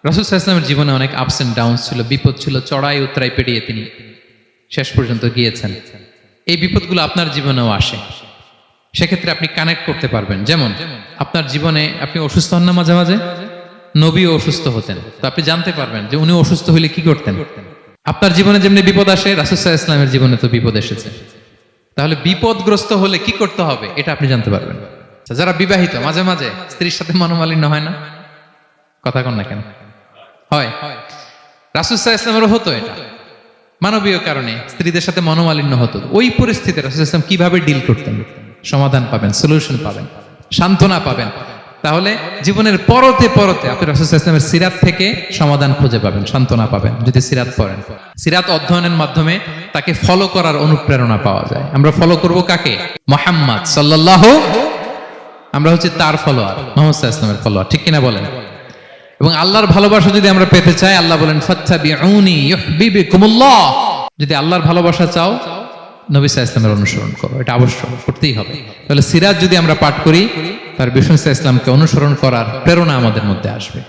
রাসূল সাল্লাল্লাহু আলাইহি ওয়াসাল্লামের জীবনে অনেক আপস এন্ড ডাউনস ছিল, বিপদ ছিল, চড়াই উতরাই পেরিয়ে তিনি শেষ পর্যন্ত গিয়েছেন। এই বিপদগুলো আপনার জীবনেও আসে, সেক্ষেত্রে আপনি কানেক্ট করতে পারবেন। যেমন আপনার জীবনে আপনি অসুস্থ হন না মাঝে মাঝে, নবীও অসুস্থ হতেন, তো আপনি জানতে পারবেন যে উনি অসুস্থ হইলে কি করতেন। আপনার জীবনে যেমনি বিপদ আসে, রাসূল সাল্লাল্লাহু আলাইহি ওয়াসাল্লামের জীবনে তো বিপদ এসেছে, তাহলে বিপদগ্রস্ত হলে কি করতে হবে এটা আপনি জানতে পারবেন। যারা বিবাহিত, মাঝে মাঝে স্ত্রীর সাথে মনোমালিন্য হয় না? কথা কন না কেন? হয়। রাসূল সাল্লাল্লাহু আলাইহি ওয়াসাল্লামেরও হতো এটা, মানবীয় কারণে স্ত্রীদের সাথে মনোমালিন্য হতো। ওই পরিস্থিতিতে রাসূল সাল্লাল্লাহু আলাইহি ওয়াসাল্লাম কিভাবে ডিল করতেন? সমাধান পাবেন, সলিউশন পাবেন, সান্ত্বনা পাবেন। তাহলে জীবনের পরতে পরতে আপনি রাসূল সাল্লাল্লাহু আলাইহি ওয়াসাল্লামের সিরাত থেকে সমাধান খুঁজে পাবেন, সান্ত্বনা পাবেন যদি সিরাত পড়েন। সিরাত অধ্যয়নের মাধ্যমে তাকে ফলো করার অনুপ্রেরণা পাওয়া যায়। আমরা ফলো করব কাকে? মুহাম্মদ সাল্লাল্লাহু, আমরা হচ্ছে তার ফলোয়ার, মুহাম্মদ সাল্লাল্লাহু আলাইহি ওয়াসাল্লামের ফলোয়ার, ঠিক কিনা বলেন? এবং আল্লাহর ভালোবাসা যদি আমরা পেতে চাই, আল্লাহ বলেন ফাত্তাবিউনি ইউহিব্বুকুমুল্লাহ। যদি আল্লাহর ভালোবাসা চাও, নবী সাল্লাল্লাহু আলাইহি ওয়াসাল্লামের অনুসরণ করো, এটা অবশ্যই করতেই হবে। তাহলে সিরাত যদি আমরা পাঠ করি, তার বিষ্ণু সাল্লাল্লাহু আলাইহি ওয়াসাল্লামকে অনুসরণ করার প্রেরণা আমাদের মধ্যে আসবে।